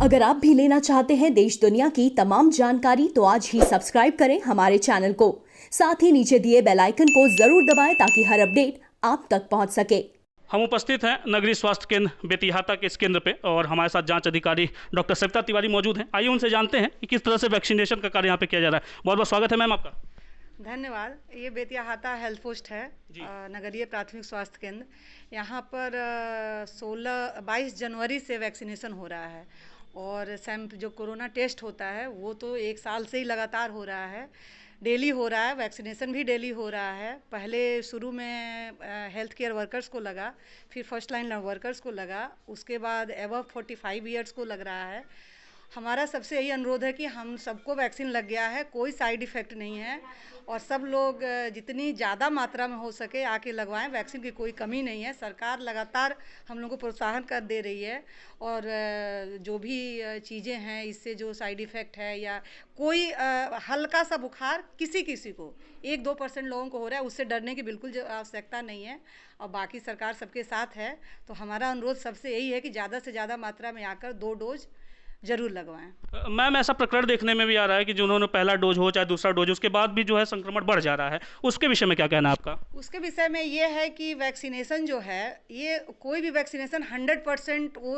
अगर आप भी लेना चाहते हैं देश दुनिया की तमाम जानकारी तो आज ही सब्सक्राइब करें हमारे चैनल को। साथ ही नीचे दिए बेल आइकन को जरूर दबाएं ताकि हर अपडेट आप तक पहुंच सके। हम उपस्थित हैं नगरीय स्वास्थ्य केंद्र बेतिहाता के इस केंद्र पे और हमारे साथ जांच अधिकारी डॉक्टर सविता तिवारी मौजूद हैं। आइए उनसे जानते हैं कि किस तरह से वैक्सीनेशन का कार्य यहाँ पे किया जा रहा है। बहुत बहुत स्वागत है मैम आपका। धन्यवाद। ये बेतिहाता हेल्थ पोस्ट है, नगरीय प्राथमिक स्वास्थ्य केंद्र। यहाँ पर 22 जनवरी से वैक्सीनेशन हो रहा है और जो कोरोना टेस्ट होता है वो तो 1 साल से ही लगातार हो रहा है, डेली हो रहा है। वैक्सीनेशन भी डेली हो रहा है। पहले शुरू में हेल्थ केयर वर्कर्स को लगा, फिर फर्स्ट लाइन वर्कर्स को लगा, उसके बाद एबव 45 ईयर्स को लग रहा है। हमारा सबसे यही अनुरोध है कि हम सबको वैक्सीन लग गया है, कोई साइड इफ़ेक्ट नहीं है और सब लोग जितनी ज़्यादा मात्रा में हो सके आके लगवाएं। वैक्सीन की कोई कमी नहीं है। सरकार लगातार हम लोगों को प्रोत्साहन कर दे रही है और जो भी चीज़ें हैं इससे जो साइड इफ़ेक्ट है या कोई हल्का सा बुखार किसी को 1-2% लोगों को हो रहा है, उससे डरने की बिल्कुल आवश्यकता नहीं है और बाकी सरकार सबके साथ है। तो हमारा अनुरोध सबसे यही है कि ज़्यादा से ज़्यादा मात्रा में आकर 2 डोज जरूर लगवाएं। मैम ऐसा प्रकरण देखने में भी आ रहा है कि जिन्होंने पहला डोज हो चाहे दूसरा डोज उसके बाद भी जो है संक्रमण बढ़ जा रहा है, उसके विषय में क्या कहना है आपका? उसके विषय में ये है कि वैक्सीनेशन जो है, ये कोई भी वैक्सीनेशन 100% वो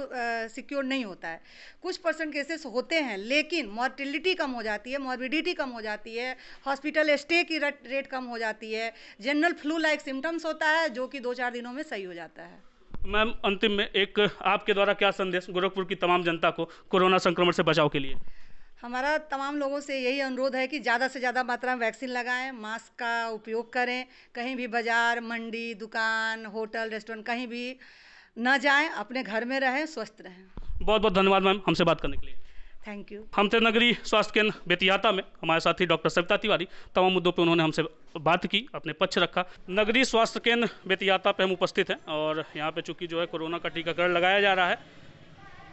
सिक्योर नहीं होता है। कुछ % केसेस होते हैं लेकिन मॉर्टिलिटी कम हो जाती है, मॉर्बिडिटी कम हो जाती है, हॉस्पिटल स्टे की रेट कम हो जाती है, जनरल फ्लू लाइक सिम्टम्स होता है जो कि 2-4 दिनों में सही हो जाता है। मैम अंतिम में एक आपके द्वारा क्या संदेश गोरखपुर की तमाम जनता को कोरोना संक्रमण से बचाव के लिए? हमारा तमाम लोगों से यही अनुरोध है कि ज़्यादा से ज़्यादा मात्रा में वैक्सीन लगाएं, मास्क का उपयोग करें, कहीं भी बाजार, मंडी, दुकान, होटल, रेस्टोरेंट कहीं भी न जाएं, अपने घर में रहें, स्वस्थ रहें। बहुत बहुत धन्यवाद मैम हमसे बात करने के लिए। Thank you. हम थे नगरीय स्वास्थ्य केंद्र बेतिहाता में, हमारे साथी डॉक्टर सविता तिवारी। तमाम मुद्दों पे उन्होंने हमसे बात की, अपने पक्ष रखा। नगरीय स्वास्थ्य केंद्र बेतिहाता पे हम उपस्थित हैं और यहाँ पे चूंकि जो है कोरोना का टीकाकरण लगाया जा रहा है।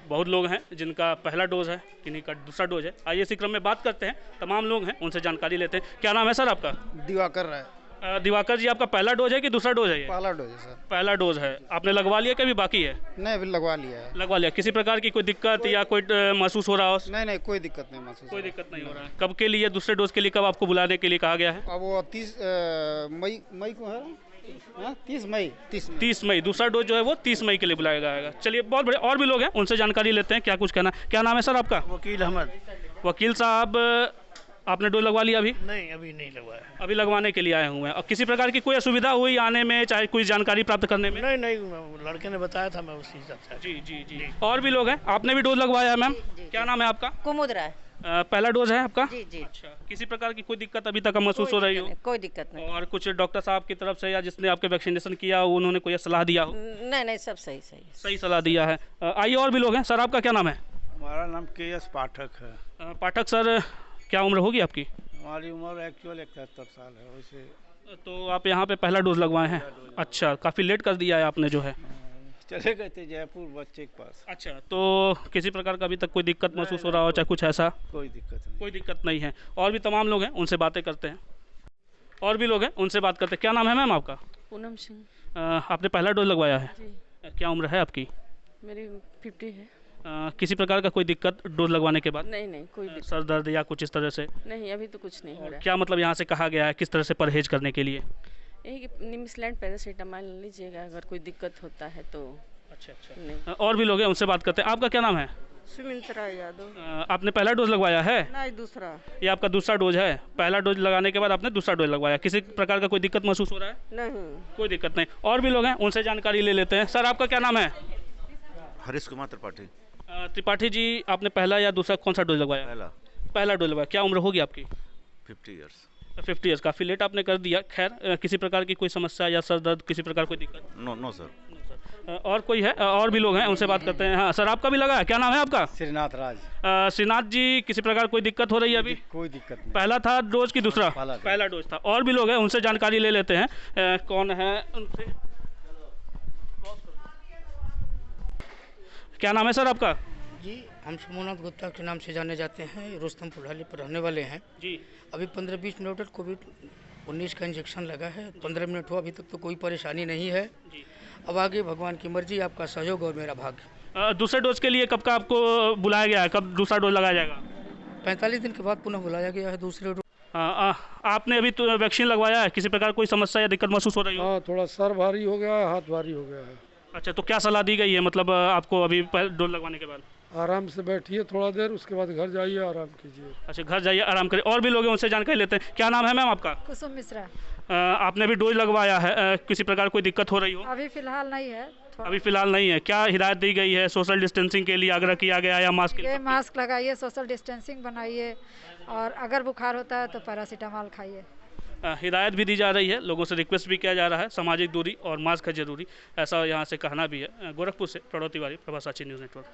बहुत लोग हैं जिनका पहला डोज है, किन्हीं का दूसरा डोज है। आइए इसी क्रम में बात करते हैं, तमाम लोग हैं उनसे जानकारी लेते हैं। क्या नाम है सर आपका? दिवाकर है। दिवाकर जी, आपका पहला डोज है कि दूसरा डोज है? ये पहला डोज है सर। पहला डोज है। आपने लगवा लिया कि अभी बाकी है? नहीं, अभी लगवा लिया है। लगवा लिया। किसी प्रकार की कोई दिक्कत या कोई महसूस हो रहा हो? नहीं, कोई दिक्कत नहीं महसूस। कोई दिक्कत नहीं हो रहा है। कब के लिए दूसरे डोज के लिए कब आपको बुलाने के लिए कहा गया है? अब वो 30 मई को है। 30 मई दूसरा डोज जो है वो 30 मई के लिए बुलाया जाएगा। चलिए बहुत बढ़िया। और भी लोग हैं उनसे जानकारी लेते हैं क्या कुछ कहना। क्या नाम है सर आपका? वकील अहमद। वकील साहब, आपने डोज लगवा लिया अभी? नहीं, अभी नहीं लगवाया। अभी लगवाने के लिए आए हुए हैं। और किसी प्रकार की कोई असुविधा हुई आने में, चाहे कोई जानकारी प्राप्त करने में? नहीं, लड़के ने बताया था, मैं उसी हिसाब से। जी। और भी लोग हैं। आपने भी डोज लगवाया है मैम? क्या नाम है आपका? कुमुद राय। पहला डोज है आपका? जी। अच्छा, किसी प्रकार की कोई दिक्कत अभी तक महसूस हो रही हो? कोई दिक्कत नहीं। और कुछ डॉक्टर साहब की तरफ से या जिसने आपके वैक्सीनेशन किया हो उन्होंने कोई सलाह दिया हो? नहीं, सब सही सलाह दिया है। आइए और भी लोग हैं। सर आपका क्या नाम है? हमारा नाम KS पाठक है। पाठक सर, क्या उम्र होगी आपकी? हमारी उम्र एक्चुअल 71 साल है। वैसे तो आप यहाँ पे पहला डोज लगवाए हैं? अच्छा, काफ़ी लेट कर दिया है आपने जो है। चले गए थे जयपुर बच्चे के पास। अच्छा, तो किसी प्रकार का अभी तक कोई दिक्कत महसूस हो रहा हो, चाहे कुछ ऐसा? कोई दिक्कत नहीं है। और भी तमाम लोग हैं उनसे बातें करते हैं। और भी लोग हैं उनसे बात करते हैं। क्या नाम है मैम आपका? पूनम सिंह। आपने पहला डोज लगवाया है? जी। क्या उम्र है आपकी? मेरी 50 है। किसी प्रकार का कोई दिक्कत डोज लगवाने के बाद? नहीं, कोई दिक्कत। सर दर्द या कुछ इस तरह से? नहीं, अभी तो कुछ नहीं हो रहा है। क्या मतलब यहाँ से कहा गया है किस तरह से परहेज करने के लिए? यही कि निमिसलैंड पैरासीटामोल लीजिएगा अगर कोई दिक्कत होता है तो। अच्छा। नहीं। और भी लोग हैं उनसे बात करते हैं। आपका क्या नाम है? सुमित्रा यादव। आपने पहला डोज लगवाया है? नहीं, दूसरा। ये आपका दूसरा डोज है? पहला डोज लगाने के बाद आपने दूसरा डोज लगवाया। किसी प्रकार का कोई दिक्कत महसूस हो रहा है? नहीं, कोई दिक्कत नहीं। और भी लोग हैं उनसे जानकारी ले लेते हैं। सर आपका क्या नाम है? हरीश कुमार त्रिपाठी। त्रिपाठी जी, आपने पहला या दूसरा कौन सा डोज लगवाया? पहला डोज लगवाया। क्या उम्र होगी आपकी? 50 ईयर्स। 50 ईयर्स, काफ़ी लेट आपने कर दिया। खैर, किसी प्रकार की कोई समस्या या सर दर्द, किसी प्रकार कोई दिक्कत? No sir. और कोई है? और भी लोग हैं उनसे बात करते हैं। हाँ सर, आपका भी लगा है? क्या नाम है आपका? श्रीनाथ राज। श्रीनाथ जी, किसी प्रकार कोई दिक्कत हो रही है अभी? कोई दिक्कत नहीं। पहला था डोज की दूसरा? पहला डोज था। और भी लोग हैं उनसे जानकारी ले लेते हैं। कौन है उनसे? क्या नाम है सर आपका? जी, हम सोमनाथ गुप्ता के नाम से जाने जाते हैं। रुस्तमपुर ढाली पर रहने वाले हैं जी। अभी 15-20 मिनट कोविड-19 का इंजेक्शन लगा है। 15 मिनट हुआ, अभी तक तो कोई परेशानी नहीं है। जी। अब आगे भगवान की मर्जी, आपका सहयोग और मेरा भाग्य। दूसरे डोज के लिए कब का आपको बुलाया गया है, कब दूसरा डोज लगाया जाएगा? 45 दिन के बाद पुनः बुलाया गया है दूसरे डोज। आपने अभी तो वैक्सीन लगवाया है, किसी प्रकार कोई समस्या या दिक्कत महसूस हो रही हो? हाँ, थोड़ा सर भारी हो गया है, हाथ भारी हो गया है। अच्छा, तो क्या सलाह दी गई है मतलब आपको अभी डोज लगवाने के बाद? आराम से बैठिए थोड़ा देर, उसके बाद घर जाइए, आराम कीजिए। अच्छा, घर जाइए आराम करिए। और भी लोग हैं, उनसे जानकारी लेते हैं। क्या नाम है मैम आपका? कुसुम मिश्रा। आपने भी डोज लगवाया है, किसी प्रकार कोई दिक्कत हो रही हो? अभी फिलहाल नहीं है। अभी फिलहाल नहीं है। क्या हिदायत दी गई है? सोशल डिस्टेंसिंग के लिए आग्रह किया गया है या मास्क के लिए? ये मास्क लगाइए, सोशल डिस्टेंसिंग बनाइए और अगर बुखार होता है तो पैरासीटामोल खाइए। हिदायत भी दी जा रही है, लोगों से रिक्वेस्ट भी किया जा रहा है, सामाजिक दूरी और मास्क है जरूरी, ऐसा यहाँ से कहना भी है। गोरखपुर से प्रणव तिवारी, प्रभात साची न्यूज़ नेटवर्क।